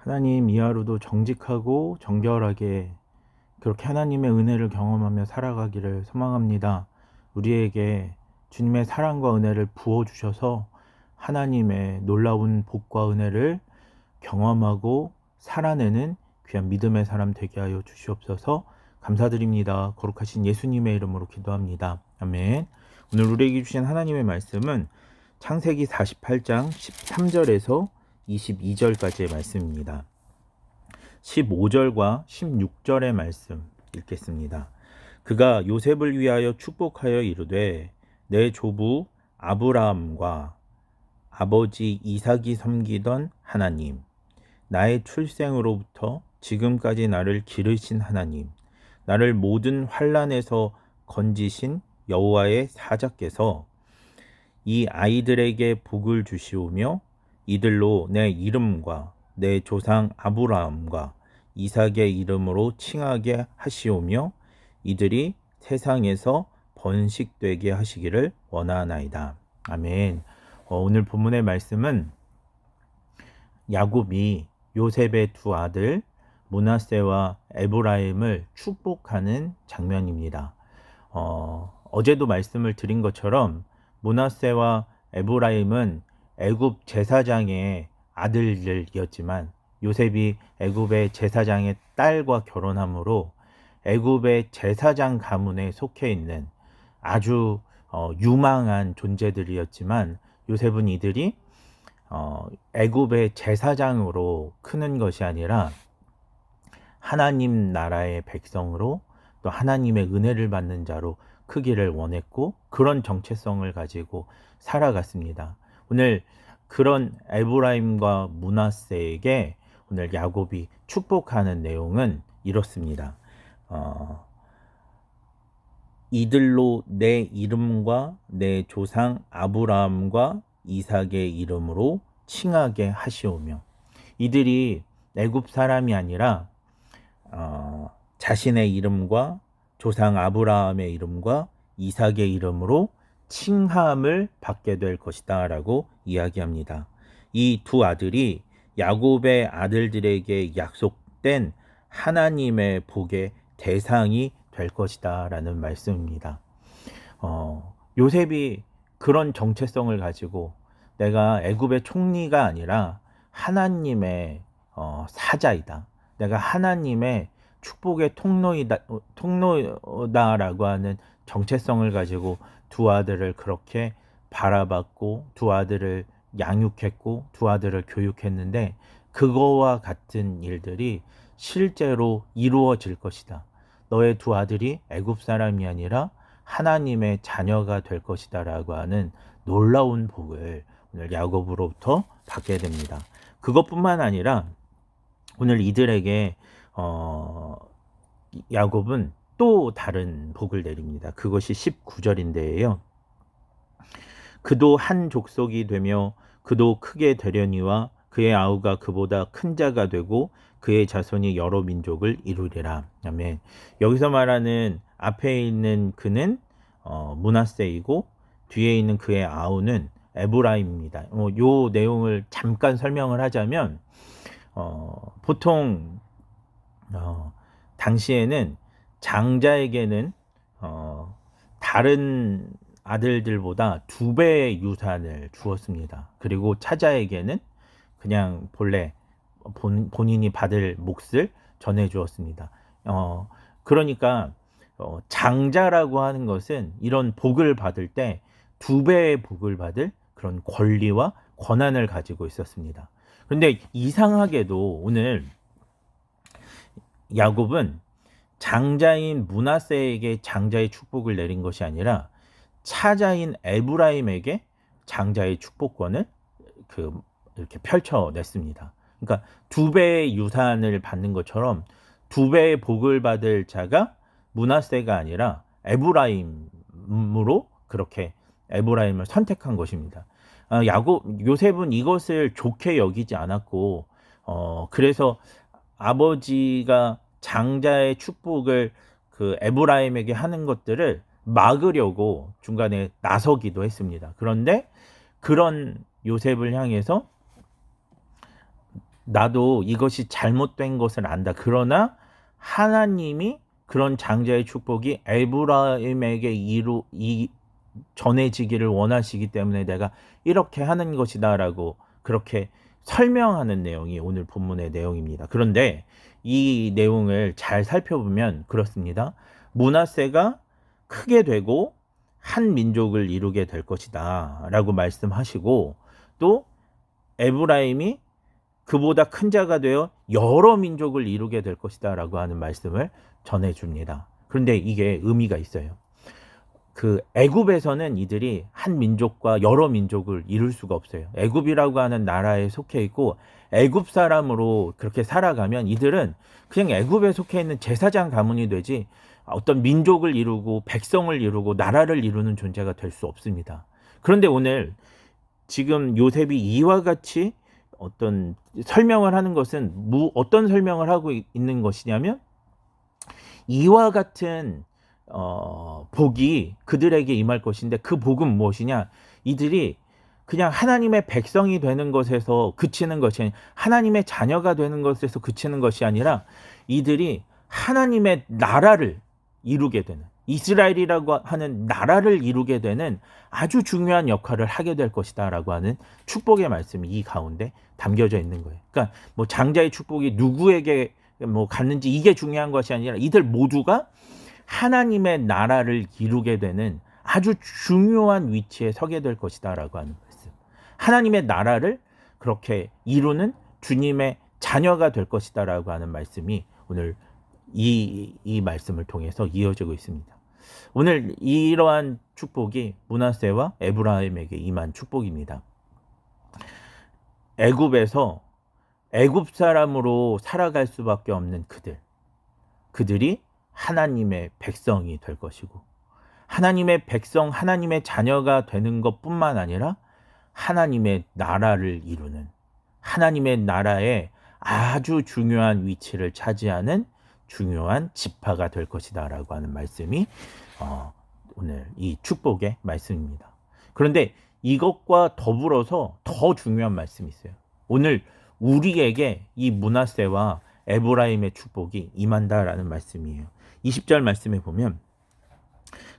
하나님, 이 하루도 정직하고 정결하게 그렇게 하나님의 은혜를 경험하며 살아가기를 소망합니다. 우리에게 주님의 사랑과 은혜를 부어주셔서 하나님의 놀라운 복과 은혜를 경험하고 살아내는 귀한 믿음의 사람 되게 하여 주시옵소서. 감사드립니다. 거룩하신 예수님의 이름으로 기도합니다. 아멘. 오늘 우리에게 주신 하나님의 말씀은 창세기 48장 13절에서 22절까지의 말씀입니다. 15절과 16절의 말씀 읽겠습니다. 그가 요셉을 위하여 축복하여 이르되 내 조부 아브라함과 아버지 이삭이 섬기던 하나님, 나의 출생으로부터 지금까지 나를 기르신 하나님, 나를 모든 환난에서 건지신 여호와의 사자께서 이 아이들에게 복을 주시오며 이들로 내 이름과 내 조상 아브라함과 이삭의 이름으로 칭하게 하시오며 이들이 세상에서 번식되게 하시기를 원하나이다. 아멘. 오늘 본문의 말씀은 야곱이 요셉의 두 아들 므낫세와 에브라임을 축복하는 장면입니다. 어제도 말씀을 드린 것처럼 므낫세와 에브라임은 애굽 제사장의 아들들이었지만 요셉이 애굽의 제사장의 딸과 결혼함으로 애굽의 제사장 가문에 속해 있는 아주 유망한 존재들이었지만 요셉은 이들이 애굽의 제사장으로 크는 것이 아니라 하나님 나라의 백성으로 또 하나님의 은혜를 받는 자로 크기를 원했고 그런 정체성을 가지고 살아갔습니다. 오늘 그런 에브라임과 므낫세에게 오늘 야곱이 축복하는 내용은 이렇습니다. 이들로 내 이름과 내 조상 아브라함과 이삭의 이름으로 칭하게 하시오며 이들이 애굽 사람이 아니라 자신의 이름과 조상 아브라함의 이름과 이삭의 이름으로 칭함을 받게 될 것이다 라고 이야기합니다. 이 두 아들이 야곱의 아들들에게 약속된 하나님의 복의 대상이 될 것이다 라는 말씀입니다. 요셉이 그런 정체성을 가지고 내가 애굽의 총리가 아니라 하나님의 사자이다. 내가 하나님의 축복의 통로다라고 하는 정체성을 가지고 두 아들을 그렇게 바라봤고 두 아들을 양육했고 두 아들을 교육했는데 그거와 같은 일들이 실제로 이루어질 것이다. 너의 두 아들이 애굽 사람이 아니라 하나님의 자녀가 될 것이다 라고 하는 놀라운 복을 오늘 야곱으로부터 받게 됩니다. 그것뿐만 아니라 오늘 이들에게 야곱은 또 다른 복을 내립니다. 그것이 19절인데요. 그도 한 족속이 되며 그도 크게 되려니와 그의 아우가 그보다 큰 자가 되고 그의 자손이 여러 민족을 이루리라. 아멘. 여기서 말하는 앞에 있는 그는 므낫세이고 뒤에 있는 그의 아우는 에브라임입니다. 요 내용을 잠깐 설명을 하자면 보통 당시에는 장자에게는 다른 아들들보다 2배의 유산을 주었습니다. 그리고 차자에게는 그냥 본래 본인이 받을 몫을 전해 주었습니다. 그러니까 장자라고 하는 것은 이런 복을 받을 때 2배의 복을 받을 그런 권리와 권한을 가지고 있었습니다. 그런데 이상하게도 오늘 야곱은 장자인 므낫세에게 장자의 축복을 내린 것이 아니라 차자인 에브라임에게 장자의 축복권을 이렇게 펼쳐냈습니다. 그러니까 2배의 유산을 받는 것처럼 2배의 복을 받을 자가 므낫세가 아니라 에브라임으로 그렇게 에브라임을 선택한 것입니다. 요셉은 이것을 좋게 여기지 않았고 그래서 아버지가 장자의 축복을 그 에브라임에게 하는 것들을 막으려고 중간에 나서기도 했습니다. 그런데 그런 요셉을 향해서 나도 이것이 잘못된 것을 안다. 그러나 하나님이 그런 장자의 축복이 에브라임에게 전해지기를 원하시기 때문에 내가 이렇게 하는 것이다라고 그렇게 설명하는 내용이 오늘 본문의 내용입니다. 그런데 이 내용을 잘 살펴보면 그렇습니다. 므낫세가 크게 되고 한 민족을 이루게 될 것이다 라고 말씀하시고, 또 에브라임이 그보다 큰 자가 되어 여러 민족을 이루게 될 것이다 라고 하는 말씀을 전해줍니다. 그런데 이게 의미가 있어요. 그 애굽에서는 이들이 한 민족과 여러 민족을 이룰 수가 없어요. 애굽이라고 하는 나라에 속해 있고 애굽 사람으로 그렇게 살아가면 이들은 그냥 애굽에 속해 있는 제사장 가문이 되지 어떤 민족을 이루고 백성을 이루고 나라를 이루는 존재가 될 수 없습니다. 그런데 오늘 지금 요셉이 이와 같이 어떤 설명을 하는 것은 어떤 설명을 하고 있는 것이냐면, 이와 같은 복이 그들에게 임할 것인데, 그 복은 무엇이냐? 이들이 그냥 하나님의 백성이 되는 것에서 그치는 것이 아니라, 하나님의 자녀가 되는 것에서 그치는 것이 아니라 이들이 하나님의 나라를 이루게 되는, 이스라엘이라고 하는 나라를 이루게 되는 아주 중요한 역할을 하게 될 것이다 라고 하는 축복의 말씀이 이 가운데 담겨져 있는 거예요. 그러니까 뭐 장자의 축복이 누구에게 뭐 갔는지 이게 중요한 것이 아니라 이들 모두가 하나님의 나라를 이루게 되는 아주 중요한 위치에 서게 될 것이다 라고 하는 말씀. 하나님의 나라를 그렇게 이루는 주님의 자녀가 될 것이다 라고 하는 말씀이 오늘 이 말씀을 통해서 이어지고 있습니다. 오늘 이러한 축복이 므낫세와 에브라임에게 임한 축복입니다. 애굽에서 애굽 사람으로 살아갈 수밖에 없는 그들이 하나님의 백성이 될 것이고, 하나님의 백성, 하나님의 자녀가 되는 것뿐만 아니라 하나님의 나라를 이루는, 하나님의 나라에 아주 중요한 위치를 차지하는 중요한 지파가 될 것이다 라고 하는 말씀이 오늘 이 축복의 말씀입니다. 그런데 이것과 더불어서 더 중요한 말씀이 있어요. 오늘 우리에게 이 므낫세와 에브라임의 축복이 임한다라는 말씀이에요. 20절 말씀에 보면,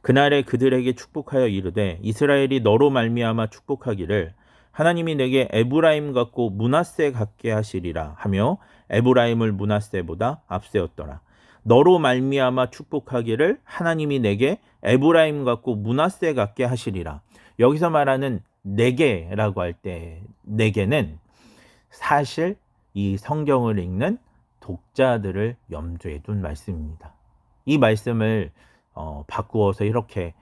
그날에 그들에게 축복하여 이르되 이스라엘이 너로 말미암아 축복하기를 하나님이 내게 에브라임 같고 므낫세 같게 하시리라 하며 에브라임을 므낫세보다 앞세웠더라. 너로 말미암아 축복하기를 하나님이 내게 에브라임 같고 므낫세 같게 하시리라. 여기서 말하는 내게라고 할 때 내게는 사실 이 성경을 읽는 독자들을 염두에 둔 말씀입니다. 이 말씀을 바꾸어서 이렇게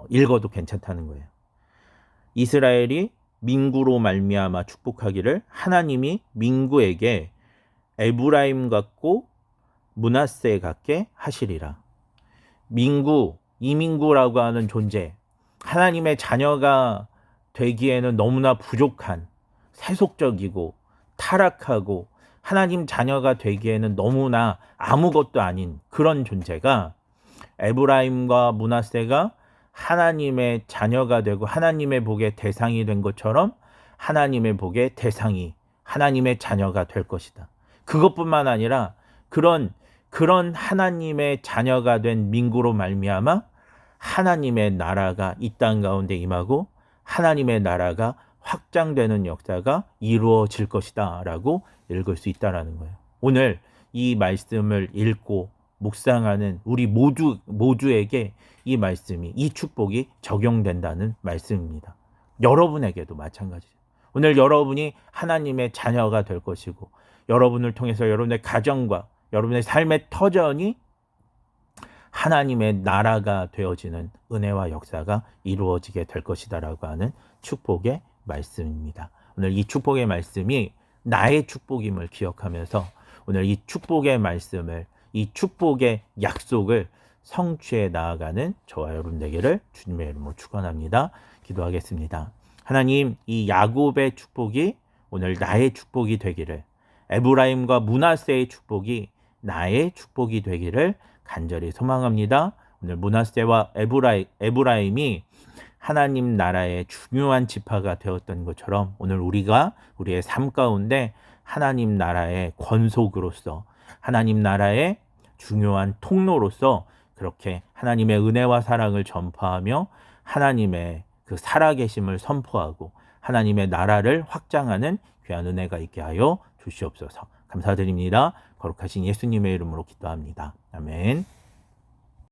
읽어도 괜찮다는 거예요. 이스라엘이 민구로 말미암아 축복하기를 하나님이 민구에게 에브라임 같고 므낫세 같게 하시리라. 민구, 이민구라고 하는 존재, 하나님의 자녀가 되기에는 너무나 부족한, 세속적이고 타락하고 하나님 자녀가 되기에는 너무나 아무것도 아닌 그런 존재가, 에브라임과 므낫세가 하나님의 자녀가 되고 하나님의 복의 대상이 된 것처럼 하나님의 복의 대상이 하나님의 자녀가 될 것이다. 그것뿐만 아니라 그런 하나님의 자녀가 된 민구로 말미암아 하나님의 나라가 이 땅 가운데 임하고 하나님의 나라가 확장되는 역사가 이루어질 것이다 라고 읽을 수 있다라는 거예요. 오늘 이 말씀을 읽고 묵상하는 우리 모두에게 이 말씀이, 이 축복이 적용된다는 말씀입니다. 여러분에게도 마찬가지죠. 오늘 여러분이 하나님의 자녀가 될 것이고, 여러분을 통해서 여러분의 가정과 여러분의 삶의 터전이 하나님의 나라가 되어지는 은혜와 역사가 이루어지게 될 것이다라고 하는 축복의 말씀입니다. 오늘 이 축복의 말씀이 나의 축복임을 기억하면서 오늘 이 축복의 말씀을, 이 축복의 약속을 성취해 나아가는 저와 여러분 되기를 주님의 이름으로 축원합니다. 기도하겠습니다. 하나님, 이 야곱의 축복이 오늘 나의 축복이 되기를, 에브라임과 므낫세의 축복이 나의 축복이 되기를 간절히 소망합니다. 오늘 므낫세와 에브라임이 하나님 나라의 중요한 지파가 되었던 것처럼 오늘 우리가 우리의 삶 가운데 하나님 나라의 권속으로서 하나님 나라의 중요한 통로로서 그렇게 하나님의 은혜와 사랑을 전파하며 하나님의 그 살아계심을 선포하고 하나님의 나라를 확장하는 귀한 은혜가 있게 하여 주시옵소서. 감사드립니다. 거룩하신 예수님의 이름으로 기도합니다. 아멘.